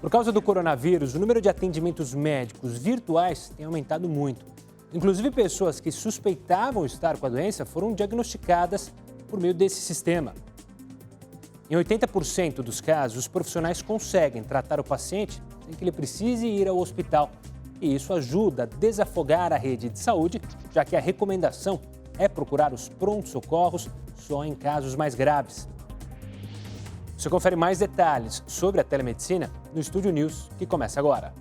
Por causa do coronavírus, o número de atendimentos médicos virtuais tem aumentado muito. Inclusive, pessoas que suspeitavam estar com a doença foram diagnosticadas por meio desse sistema. Em 80% dos casos, os profissionais conseguem tratar o paciente sem que ele precise ir ao hospital. E isso ajuda a desafogar a rede de saúde, já que a recomendação é procurar os prontos-socorros só em casos mais graves. Você confere mais detalhes sobre a telemedicina no Estúdio News, que começa agora.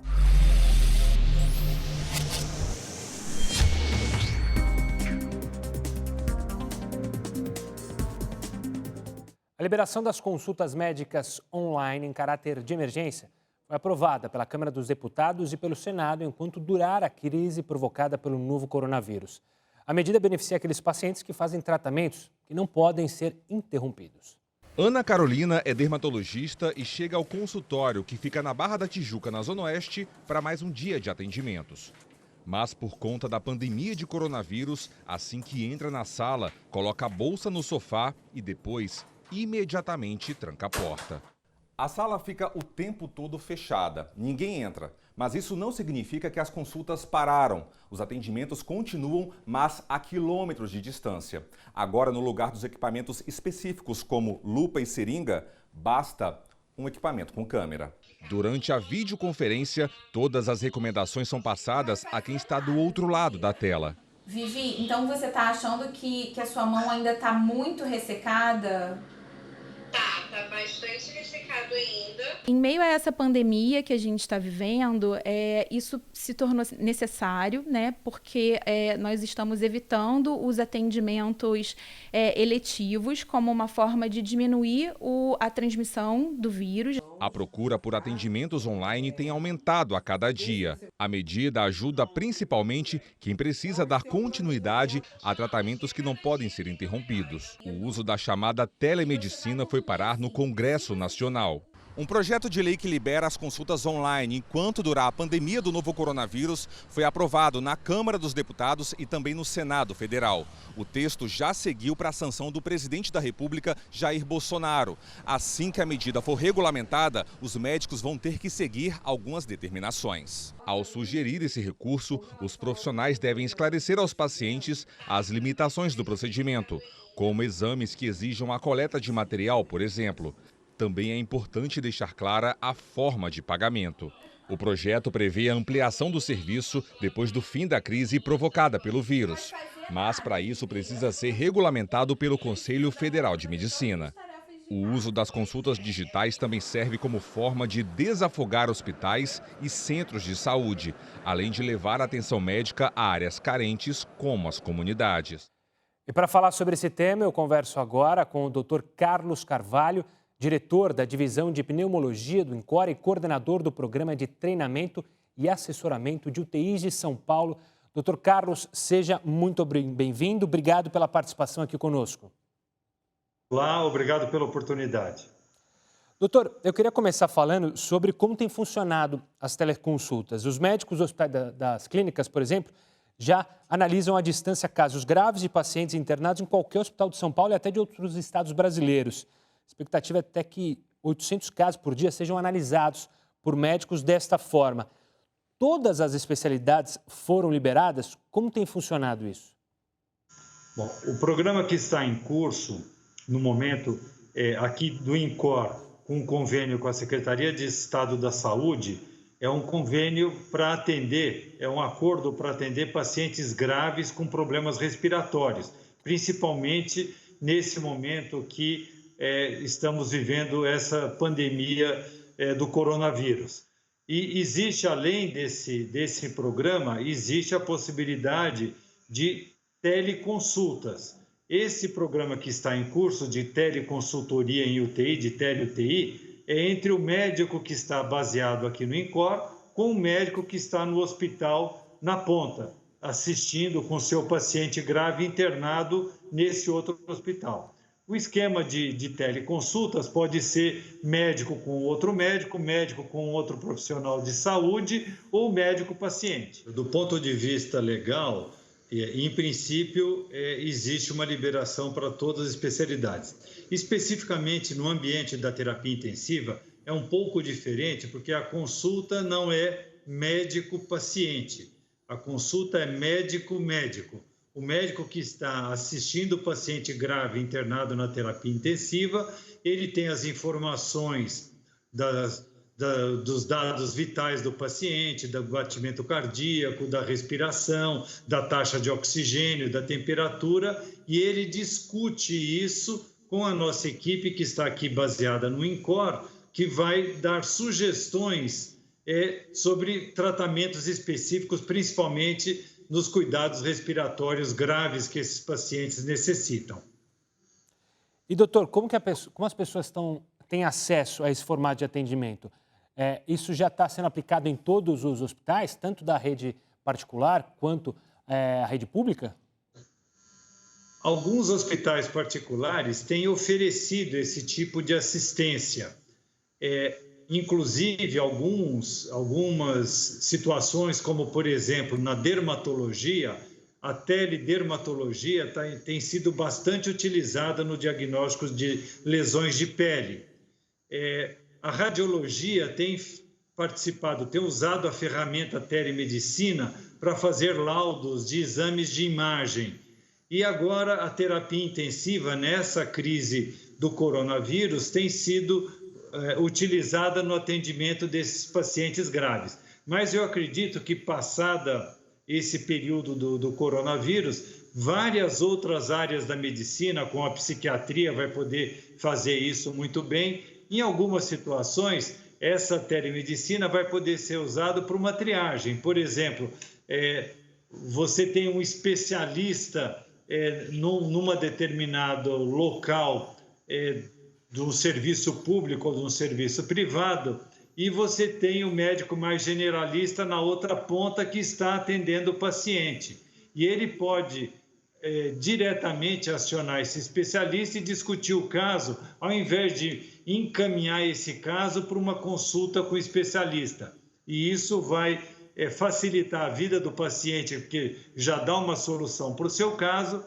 A liberação das consultas médicas online em caráter de emergência foi aprovada pela Câmara dos Deputados e pelo Senado enquanto durar a crise provocada pelo novo coronavírus. A medida beneficia aqueles pacientes que fazem tratamentos que não podem ser interrompidos. Ana Carolina é dermatologista e chega ao consultório que fica na Barra da Tijuca, na Zona Oeste, para mais um dia de atendimentos. Mas por conta da pandemia de coronavírus, assim que entra na sala, coloca a bolsa no sofá e depois, imediatamente, tranca a porta. A sala fica o tempo todo fechada, ninguém entra. Mas isso não significa que as consultas pararam. Os atendimentos continuam, mas a quilômetros de distância. Agora, no lugar dos equipamentos específicos, como lupa e seringa, basta um equipamento com câmera. Durante a videoconferência, todas as recomendações são passadas a quem está do outro lado da tela. Vivi, então você está achando que a sua mão ainda está muito ressecada? Tá bastante ressecado ainda. Em meio a essa pandemia que a gente está vivendo, isso se tornou necessário, né? Porque nós estamos evitando os atendimentos eletivos como uma forma de diminuir a transmissão do vírus. A procura por atendimentos online tem aumentado a cada dia. A medida ajuda principalmente quem precisa dar continuidade a tratamentos que não podem ser interrompidos. O uso da chamada telemedicina foi parar no Congresso Nacional. Um projeto de lei que libera as consultas online enquanto durar a pandemia do novo coronavírus foi aprovado na Câmara dos Deputados e também no Senado Federal. O texto já seguiu para a sanção do presidente da República, Jair Bolsonaro. Assim que a medida for regulamentada, os médicos vão ter que seguir algumas determinações. Ao sugerir esse recurso, os profissionais devem esclarecer aos pacientes as limitações do procedimento, como exames que exijam a coleta de material, por exemplo. Também é importante deixar clara a forma de pagamento. O projeto prevê a ampliação do serviço depois do fim da crise provocada pelo vírus. Mas, para isso, precisa ser regulamentado pelo Conselho Federal de Medicina. O uso das consultas digitais também serve como forma de desafogar hospitais e centros de saúde, além de levar a atenção médica a áreas carentes, como as comunidades. E para falar sobre esse tema, eu converso agora com o Dr. Carlos Carvalho, diretor da Divisão de Pneumologia do INCOR e coordenador do Programa de Treinamento e Assessoramento de UTIs de São Paulo. Dr. Carlos, seja muito bem-vindo. Obrigado pela participação aqui conosco. Olá, obrigado pela oportunidade. Doutor, eu queria começar falando sobre como tem funcionado as teleconsultas. Os médicos das clínicas, por exemplo, já analisam à distância casos graves de pacientes internados em qualquer hospital de São Paulo e até de outros estados brasileiros. A expectativa é até que 800 casos por dia sejam analisados por médicos desta forma. Todas as especialidades foram liberadas? Como tem funcionado isso? Bom, o programa que está em curso, no momento, aqui do INCOR, com um convênio com a Secretaria de Estado da Saúde, é um convênio para atender, é um acordo para atender pacientes graves com problemas respiratórios, principalmente nesse momento que estamos vivendo essa pandemia do coronavírus. E existe, além desse programa, existe a possibilidade de teleconsultas. Esse programa que está em curso de teleconsultoria em UTI, de tele-UTI, é entre o médico que está baseado aqui no INCOR com o médico que está no hospital na ponta, assistindo com seu paciente grave internado nesse outro hospital. O esquema de teleconsultas pode ser médico com outro médico, médico com outro profissional de saúde ou médico-paciente. Do ponto de vista legal, em princípio, existe uma liberação para todas as especialidades. Especificamente no ambiente da terapia intensiva, é um pouco diferente, porque a consulta não é médico-paciente, a consulta é médico-médico. O médico que está assistindo o paciente grave internado na terapia intensiva, ele tem as informações dos dados vitais do paciente, do batimento cardíaco, da respiração, da taxa de oxigênio, da temperatura, e ele discute isso com a nossa equipe que está aqui baseada no INCOR, que vai dar sugestões sobre tratamentos específicos, principalmente nos cuidados respiratórios graves que esses pacientes necessitam. E, doutor, como as pessoas têm acesso a esse formato de atendimento? Isso já está sendo aplicado em todos os hospitais, tanto da rede particular quanto a rede pública? Alguns hospitais particulares têm oferecido esse tipo de assistência. Inclusive, algumas situações, como, por exemplo, na dermatologia, a teledermatologia tem sido bastante utilizada no diagnóstico de lesões de pele. A radiologia tem participado, tem usado a ferramenta telemedicina para fazer laudos de exames de imagem. E agora a terapia intensiva, nessa crise do coronavírus, tem sido utilizada no atendimento desses pacientes graves. Mas eu acredito que, passada esse período do coronavírus, várias outras áreas da medicina, como a psiquiatria, vai poder fazer isso muito bem. Em algumas situações, essa telemedicina vai poder ser usada para uma triagem. Por exemplo, você tem um especialista numa determinado local do serviço público ou do serviço privado, e você tem o médico mais generalista na outra ponta que está atendendo o paciente. E ele pode diretamente acionar esse especialista e discutir o caso, ao invés de encaminhar esse caso para uma consulta com o especialista. E isso vai facilitar a vida do paciente, porque já dá uma solução para o seu caso,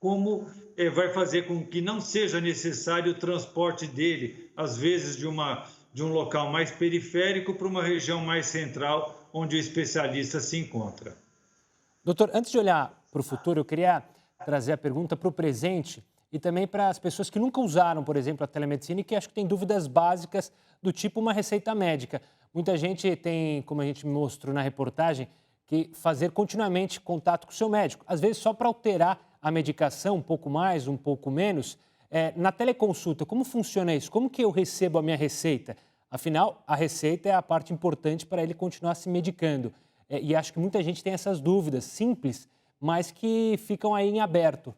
como vai fazer com que não seja necessário o transporte dele, às vezes de um local mais periférico para uma região mais central, onde o especialista se encontra. Doutor, antes de olhar para o futuro, eu queria trazer a pergunta para o presente e também para as pessoas que nunca usaram, por exemplo, a telemedicina e que acho que têm dúvidas básicas do tipo uma receita médica. Muita gente tem, como a gente mostrou na reportagem, que fazer continuamente contato com o seu médico, às vezes só para alterar a medicação, um pouco mais, um pouco menos. Na teleconsulta, como funciona isso? Como que eu recebo a minha receita? Afinal, a receita é a parte importante para ele continuar se medicando. E acho que muita gente tem essas dúvidas simples, mas que ficam aí em aberto.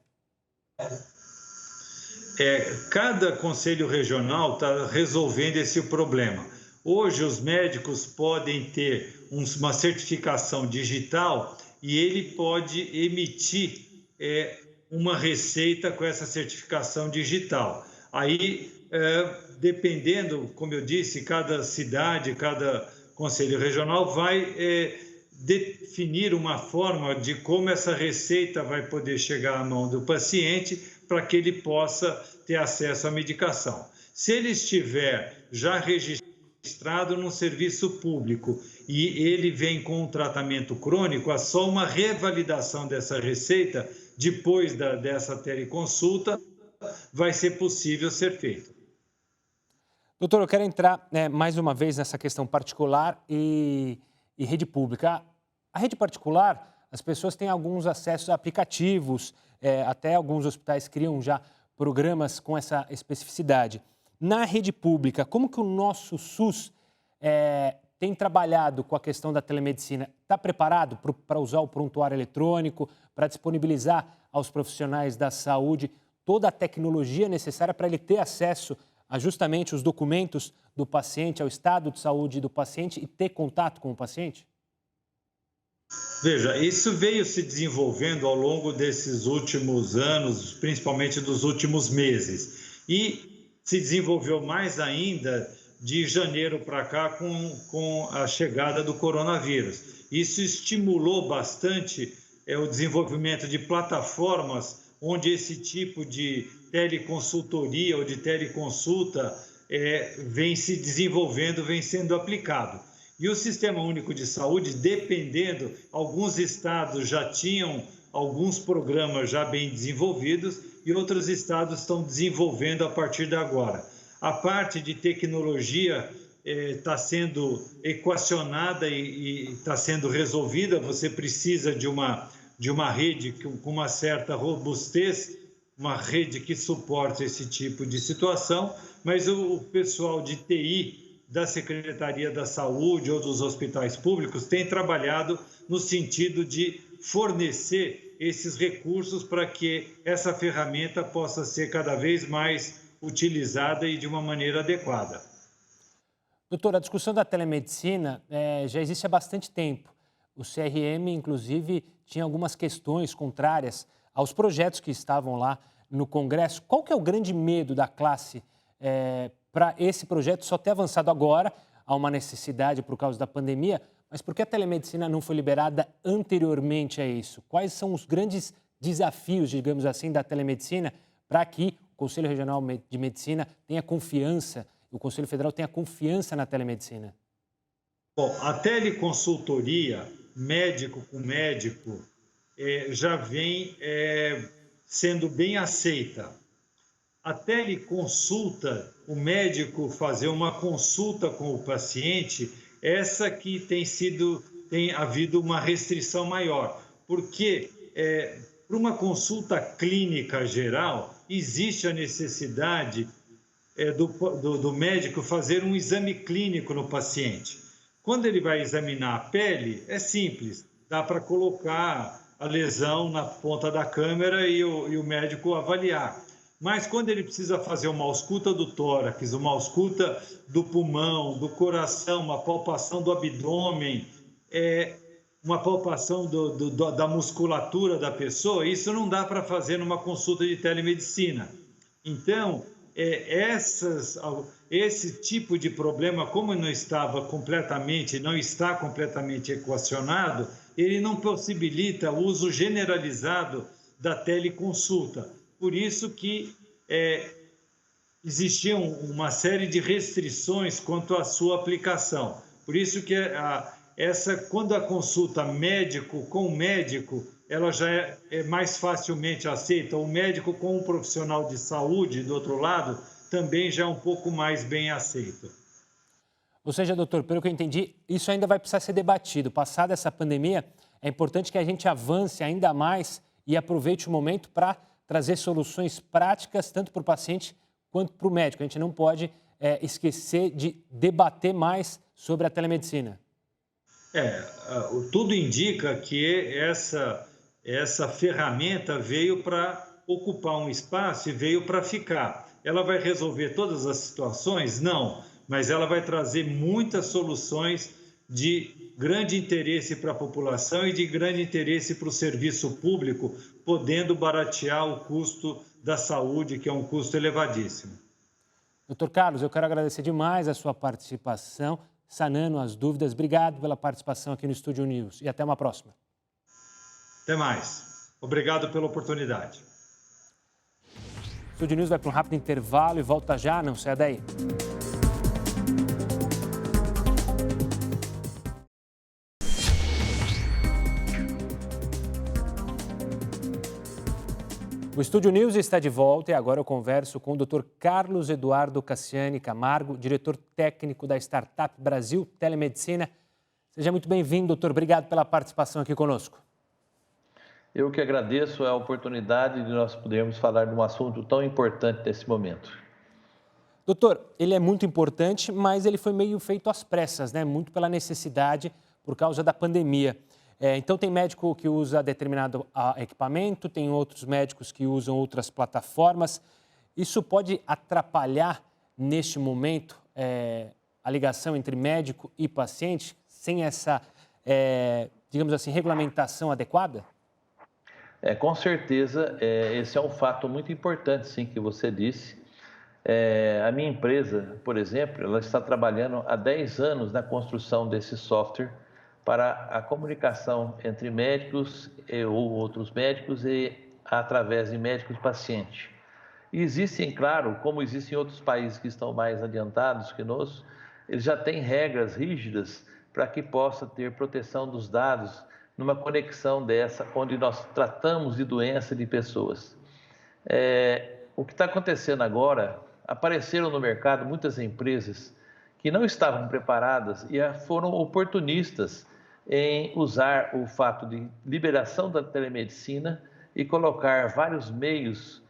Cada conselho regional está resolvendo esse problema. Hoje, os médicos podem ter uma certificação digital e ele pode emitir uma receita com essa certificação digital. Aí, dependendo, como eu disse, cada cidade, cada conselho regional vai definir uma forma de como essa receita vai poder chegar à mão do paciente para que ele possa ter acesso à medicação. Se ele estiver já registrado no serviço público e ele vem com um tratamento crônico, é só uma revalidação dessa receita depois dessa teleconsulta vai ser possível ser feito. Doutor, eu quero entrar mais uma vez nessa questão particular e rede pública. A rede particular, as pessoas têm alguns acessos a aplicativos, até alguns hospitais criam já programas com essa especificidade. Na rede pública, como que o nosso SUS tem trabalhado com a questão da telemedicina? Está preparado para usar o prontuário eletrônico, para disponibilizar aos profissionais da saúde toda a tecnologia necessária para ele ter acesso a justamente os documentos do paciente, ao estado de saúde do paciente e ter contato com o paciente? Veja, isso veio se desenvolvendo ao longo desses últimos anos, principalmente dos últimos meses. E se desenvolveu mais ainda de janeiro para cá com a chegada do coronavírus. Isso estimulou bastante o desenvolvimento de plataformas onde esse tipo de teleconsultoria ou de teleconsulta vem se desenvolvendo, vem sendo aplicado. E o Sistema Único de Saúde, dependendo, alguns estados já tinham alguns programas já bem desenvolvidos e outros estados estão desenvolvendo a partir de agora. A parte de tecnologia está sendo equacionada e está sendo resolvida. Você precisa de uma rede com uma certa robustez, uma rede que suporte esse tipo de situação, mas o pessoal de TI da Secretaria da Saúde ou dos hospitais públicos tem trabalhado no sentido de fornecer esses recursos para que essa ferramenta possa ser cada vez mais utilizada e de uma maneira adequada. Doutor, a discussão da telemedicina já existe há bastante tempo. O CRM, inclusive, tinha algumas questões contrárias aos projetos que estavam lá no Congresso. Qual que é o grande medo da classe para esse projeto só ter avançado agora? Há uma necessidade por causa da pandemia, mas por que a telemedicina não foi liberada anteriormente a isso? Quais são os grandes desafios, digamos assim, da telemedicina para que o Conselho Regional de Medicina tenha confiança, o Conselho Federal tenha confiança na telemedicina? Bom, a teleconsultoria, médico com médico, já vem sendo bem aceita. A teleconsulta, o médico fazer uma consulta com o paciente, essa que tem havido uma restrição maior, porque para uma consulta clínica geral, existe a necessidade do médico fazer um exame clínico no paciente. Quando ele vai examinar a pele, é simples, dá para colocar a lesão na ponta da câmera e o médico avaliar. Mas quando ele precisa fazer uma ausculta do tórax, uma ausculta do pulmão, do coração, uma palpação do abdômen, uma palpação da musculatura da pessoa, isso não dá para fazer numa consulta de telemedicina. Então, esse tipo de problema, como não está completamente equacionado, ele não possibilita o uso generalizado da teleconsulta. Por isso que existiam uma série de restrições quanto à sua aplicação. Por isso que quando a consulta médico com médico, ela já é mais facilmente aceita. O médico com um profissional de saúde, do outro lado, também já é um pouco mais bem aceito. Ou seja, doutor, pelo que eu entendi, isso ainda vai precisar ser debatido. Passada essa pandemia, é importante que a gente avance ainda mais e aproveite o momento para trazer soluções práticas, tanto para o paciente quanto para o médico. A gente não pode esquecer de debater mais sobre a telemedicina. Tudo indica que essa ferramenta veio para ocupar um espaço e veio para ficar. Ela vai resolver todas as situações? Não, mas ela vai trazer muitas soluções de grande interesse para a população e de grande interesse para o serviço público, podendo baratear o custo da saúde, que é um custo elevadíssimo. Doutor Carlos, eu quero agradecer demais a sua participação, sanando as dúvidas. Obrigado pela participação aqui no Estúdio News e até uma próxima. Até mais. Obrigado pela oportunidade. O Estúdio News vai para um rápido intervalo e volta já, não saia daí. O Estúdio News está de volta e agora eu converso com o Dr. Carlos Eduardo Cassiani Camargo, diretor técnico da Startup Brasil Telemedicina. Seja muito bem-vindo, doutor. Obrigado pela participação aqui conosco. Eu que agradeço a oportunidade de nós podermos falar de um assunto tão importante nesse momento. Doutor, ele é muito importante, mas ele foi meio feito às pressas, né? Muito pela necessidade por causa da pandemia. Então, tem médico que usa determinado equipamento, tem outros médicos que usam outras plataformas. Isso pode atrapalhar, neste momento, a ligação entre médico e paciente, sem essa, digamos assim, regulamentação adequada? Com certeza, esse é um fato muito importante, sim, que você disse. A minha empresa, por exemplo, ela está trabalhando há 10 anos na construção desse software para a comunicação entre médicos ou outros médicos e através de médicos e pacientes. E existem, claro, como existem outros países que estão mais adiantados que nós, eles já têm regras rígidas para que possa ter proteção dos dados numa conexão dessa, onde nós tratamos de doença de pessoas. O que está acontecendo agora, apareceram no mercado muitas empresas que não estavam preparadas e foram oportunistas em usar o fato de liberação da telemedicina e colocar vários meios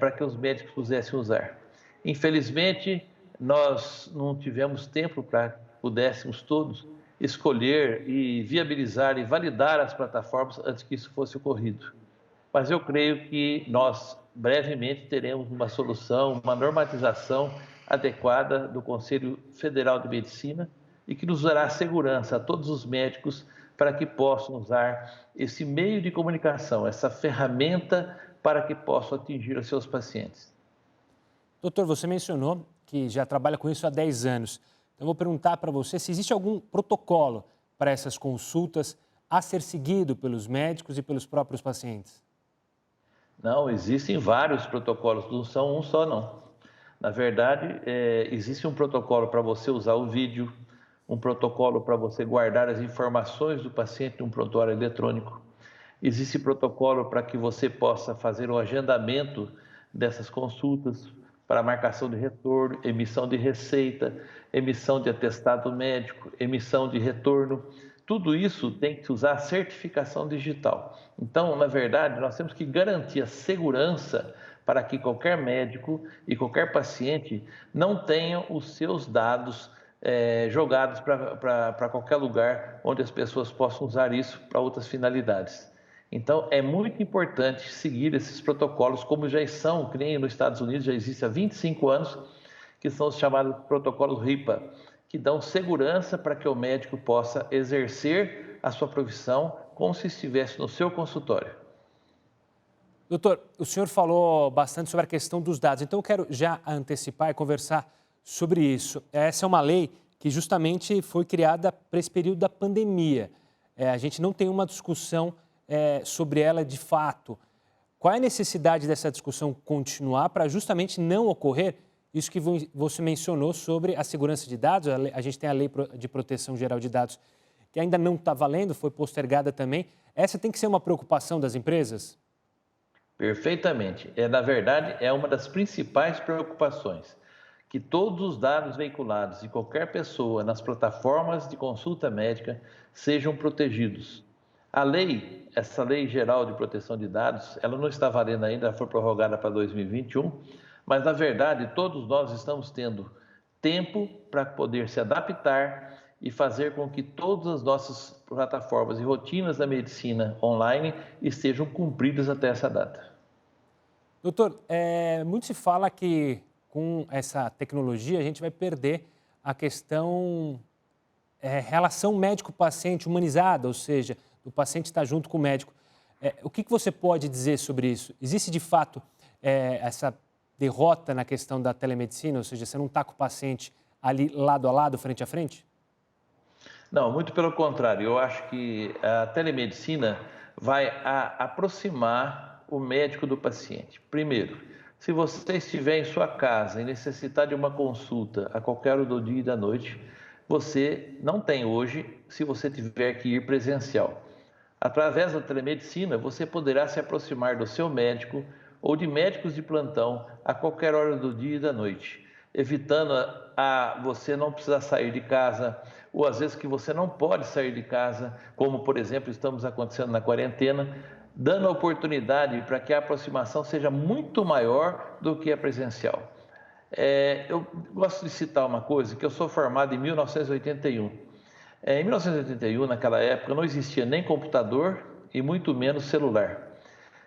para que os médicos pudessem usar. Infelizmente, nós não tivemos tempo para que pudéssemos todos escolher e viabilizar e validar as plataformas antes que isso fosse ocorrido. Mas eu creio que nós brevemente teremos uma solução, uma normatização adequada do Conselho Federal de Medicina e que nos dará segurança a todos os médicos para que possam usar esse meio de comunicação, essa ferramenta para que possam atingir os seus pacientes. Doutor, você mencionou que já trabalha com isso há 10 anos. Então, eu vou perguntar para você se existe algum protocolo para essas consultas a ser seguido pelos médicos e pelos próprios pacientes. Não, existem vários protocolos, não são um só, não. Na verdade, existe um protocolo para você usar o vídeo, um protocolo para você guardar as informações do paciente num prontuário eletrônico. Existe protocolo para que você possa fazer o agendamento dessas consultas, para marcação de retorno, emissão de receita, emissão de atestado médico, emissão de retorno. Tudo isso tem que usar certificação digital. Então, na verdade, nós temos que garantir a segurança para que qualquer médico e qualquer paciente não tenham os seus dados jogados para qualquer lugar onde as pessoas possam usar isso para outras finalidades. Então, é muito importante seguir esses protocolos, como já são, que nem nos Estados Unidos já existe há 25 anos, que são os chamados protocolos HIPAA, que dão segurança para que o médico possa exercer a sua profissão como se estivesse no seu consultório. Doutor, o senhor falou bastante sobre a questão dos dados, então eu quero já antecipar e conversar sobre isso. Essa é uma lei que justamente foi criada para esse período da pandemia. A gente não tem uma discussão sobre ela de fato. Qual é a necessidade dessa discussão continuar para justamente não ocorrer isso que você mencionou sobre a segurança de dados? A gente tem a Lei de Proteção Geral de Dados que ainda não está valendo, foi postergada também. Essa tem que ser uma preocupação das empresas? Perfeitamente. Na verdade, é uma das principais preocupações, que todos os dados veiculados de qualquer pessoa nas plataformas de consulta médica sejam protegidos. A lei, essa Lei Geral de Proteção de Dados, ela não está valendo ainda, ela foi prorrogada para 2021, mas, na verdade, todos nós estamos tendo tempo para poder se adaptar e fazer com que todas as nossas plataformas e rotinas da medicina online estejam cumpridas até essa data. Doutor, muito se fala que com essa tecnologia a gente vai perder a questão relação médico-paciente humanizada, ou seja, o paciente está junto com o médico. O que você pode dizer sobre isso? Existe, de fato, essa derrota na questão da telemedicina, ou seja, você não está com o paciente ali lado a lado, frente a frente? Não, muito pelo contrário. Eu acho que a telemedicina vai aproximar o médico do paciente. Primeiro, se você estiver em sua casa e necessitar de uma consulta a qualquer hora do dia e da noite, você não tem hoje, se você tiver que ir presencial. Através da telemedicina, você poderá se aproximar do seu médico ou de médicos de plantão a qualquer hora do dia e da noite, evitando você não precisar sair de casa, ou às vezes que você não pode sair de casa, como, por exemplo, estamos acontecendo na quarentena, dando a oportunidade para que a aproximação seja muito maior do que a presencial. Eu gosto de citar uma coisa, que eu sou formado em 1981. Em 1981, naquela época, não existia nem computador e muito menos celular.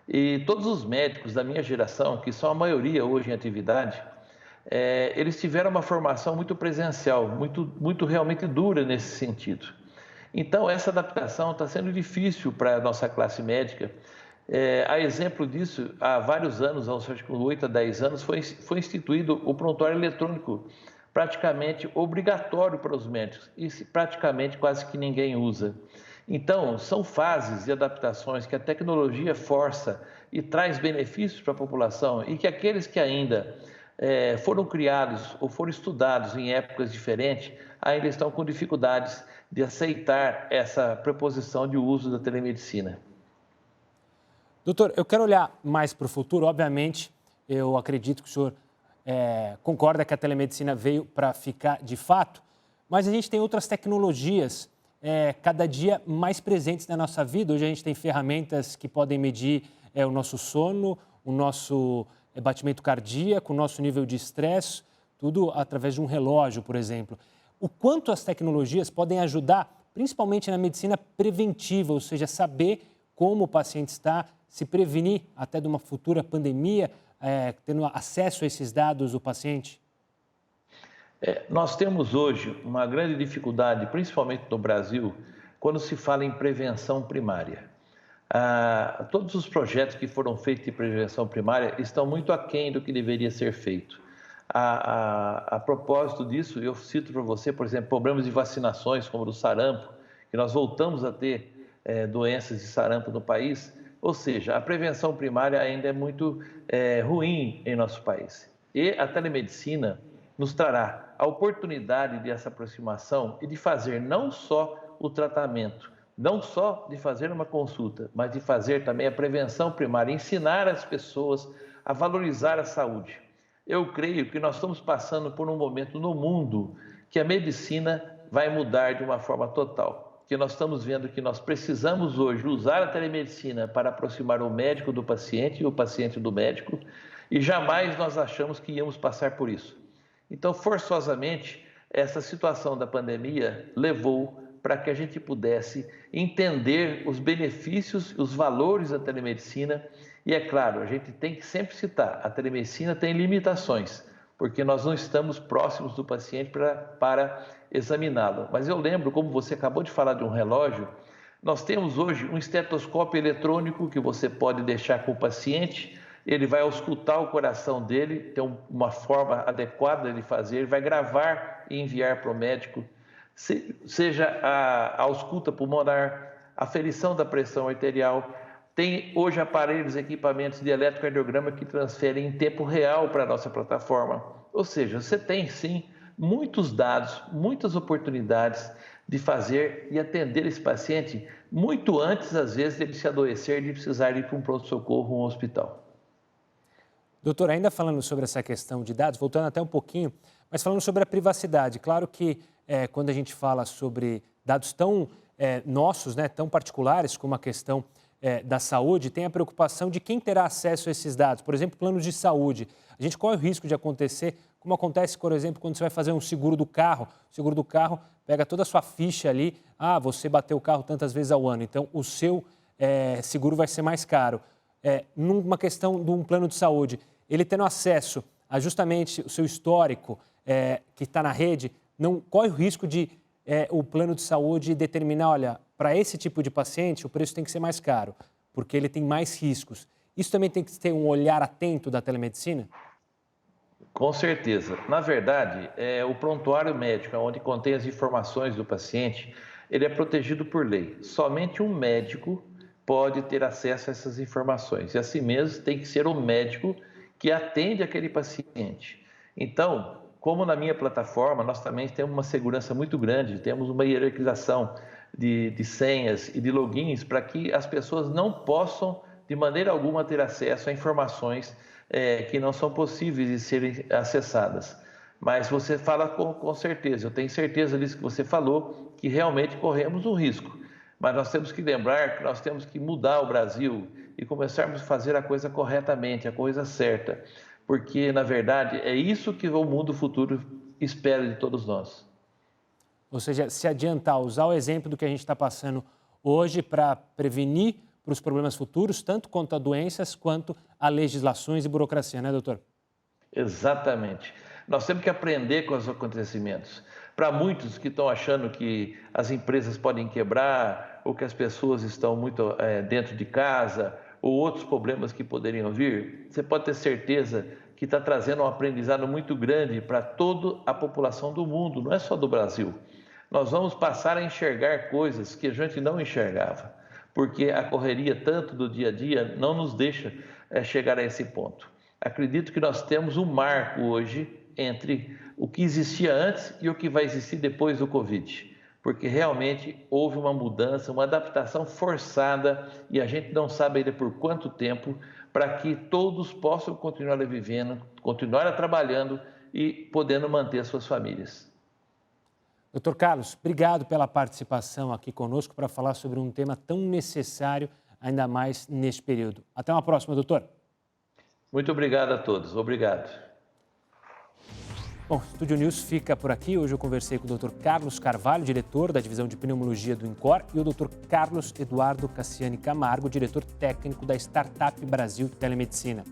E todos os médicos da minha geração, que são a maioria hoje em atividade, eles tiveram uma formação muito presencial, muito realmente dura nesse sentido. Então, essa adaptação está sendo difícil para a nossa classe médica. A exemplo disso, há vários anos, acho que 8 a 10 anos, foi instituído o prontuário eletrônico, praticamente obrigatório para os médicos, e praticamente quase que ninguém usa. Então, são fases e adaptações que a tecnologia força e traz benefícios para a população e que aqueles que ainda foram criados ou foram estudados em épocas diferentes ainda estão com dificuldades de aceitar essa proposição de uso da telemedicina. Doutor, eu quero olhar mais para o futuro. Obviamente, eu acredito que o senhor concorda que a telemedicina veio para ficar de fato, mas a gente tem outras tecnologias cada dia mais presentes na nossa vida. Hoje a gente tem ferramentas que podem medir o nosso sono, o nosso batimento cardíaco, o nosso nível de estresse, tudo através de um relógio, por exemplo. O quanto as tecnologias podem ajudar, principalmente na medicina preventiva, ou seja, saber como o paciente está, se prevenir até de uma futura pandemia, tendo acesso a esses dados do paciente? Nós temos hoje uma grande dificuldade, principalmente no Brasil, quando se fala em prevenção primária. Todos os projetos que foram feitos de prevenção primária estão muito aquém do que deveria ser feito. A propósito disso, eu cito para você, por exemplo, problemas de vacinações, como o do sarampo, que nós voltamos a ter doenças de sarampo no país. Ou seja, a prevenção primária ainda é muito ruim em nosso país. E a telemedicina nos trará a oportunidade dessa aproximação e de fazer não só o tratamento, não só de fazer uma consulta, mas de fazer também a prevenção primária, ensinar as pessoas a valorizar a saúde. Eu creio que nós estamos passando por um momento no mundo que a medicina vai mudar de uma forma total. Que nós estamos vendo que nós precisamos hoje usar a telemedicina para aproximar o médico do paciente e o paciente do médico, e jamais nós achamos que íamos passar por isso. Então, forçosamente, essa situação da pandemia levou para que a gente pudesse entender os benefícios, os valores da telemedicina. E é claro, a gente tem que sempre citar, a telemedicina tem limitações, porque nós não estamos próximos do paciente para examiná-lo. Mas eu lembro, como você acabou de falar de um relógio, nós temos hoje um estetoscópio eletrônico que você pode deixar com o paciente, ele vai auscultar o coração dele, tem uma forma adequada de fazer, ele vai gravar e enviar para o médico, seja a ausculta pulmonar, a aferição da pressão arterial. Tem hoje aparelhos, equipamentos de eletrocardiograma que transferem em tempo real para a nossa plataforma. Ou seja, você tem sim muitos dados, muitas oportunidades de fazer e atender esse paciente muito antes, às vezes, dele se adoecer, de precisar ir para um pronto-socorro ou um hospital. Doutor, ainda falando sobre essa questão de dados, voltando até um pouquinho, mas falando sobre a privacidade. Claro que quando a gente fala sobre dados tão nossos, né, tão particulares como a questão da saúde, tem a preocupação de quem terá acesso a esses dados. Por exemplo, planos de saúde. A gente corre o risco de acontecer, como acontece, por exemplo, quando você vai fazer um seguro do carro. O seguro do carro pega toda a sua ficha ali. Você bateu o carro tantas vezes ao ano, então o seu seguro vai ser mais caro. Numa questão de um plano de saúde, ele tendo acesso a justamente o seu histórico que está na rede, não corre o risco de o plano de saúde determinar, olha, para esse tipo de paciente o preço tem que ser mais caro, porque ele tem mais riscos. Isso também tem que ter um olhar atento da telemedicina? Com certeza. Na verdade, o prontuário médico, onde contém as informações do paciente, ele é protegido por lei. Somente um médico pode ter acesso a essas informações. E assim mesmo tem que ser o médico que atende aquele paciente. Então, como na minha plataforma, nós também temos uma segurança muito grande, temos uma hierarquização de senhas e de logins para que as pessoas não possam, de maneira alguma, ter acesso a informações que não são possíveis de serem acessadas. Mas você fala com certeza, eu tenho certeza disso que você falou, que realmente corremos um risco. Mas nós temos que lembrar que nós temos que mudar o Brasil e começarmos a fazer a coisa corretamente, a coisa certa. Porque, na verdade, é isso que o mundo futuro espera de todos nós. Ou seja, se adiantar, usar o exemplo do que a gente está passando hoje para prevenir para os problemas futuros, tanto quanto a doenças, quanto a legislações e burocracia, né, doutor? Exatamente. Nós temos que aprender com os acontecimentos. Para muitos que estão achando que as empresas podem quebrar ou que as pessoas estão muito dentro de casa ou outros problemas que poderiam vir, você pode ter certeza que está trazendo um aprendizado muito grande para toda a população do mundo, não é só do Brasil. nós vamos passar a enxergar coisas que a gente não enxergava, porque a correria tanto do dia a dia não nos deixa chegar a esse ponto. Acredito que nós temos um marco hoje entre o que existia antes e o que vai existir depois do Covid, porque realmente houve uma mudança, uma adaptação forçada e a gente não sabe ainda por quanto tempo, para que todos possam continuar vivendo, continuar trabalhando e podendo manter as suas famílias. Dr. Carlos, obrigado pela participação aqui conosco para falar sobre um tema tão necessário, ainda mais neste período. Até uma próxima, doutor. Muito obrigado a todos. Obrigado. Bom, o Estúdio News fica por aqui. Hoje eu conversei com o Dr. Carlos Carvalho, diretor da Divisão de Pneumologia do INCOR, e o Dr. Carlos Eduardo Cassiani Camargo, diretor técnico da Startup Brasil Telemedicina.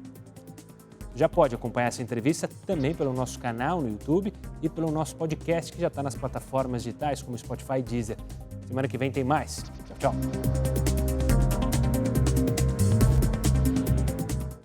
Já pode acompanhar essa entrevista também pelo nosso canal no YouTube e pelo nosso podcast, que já está nas plataformas digitais como Spotify e Deezer. Semana que vem tem mais. Tchau, tchau.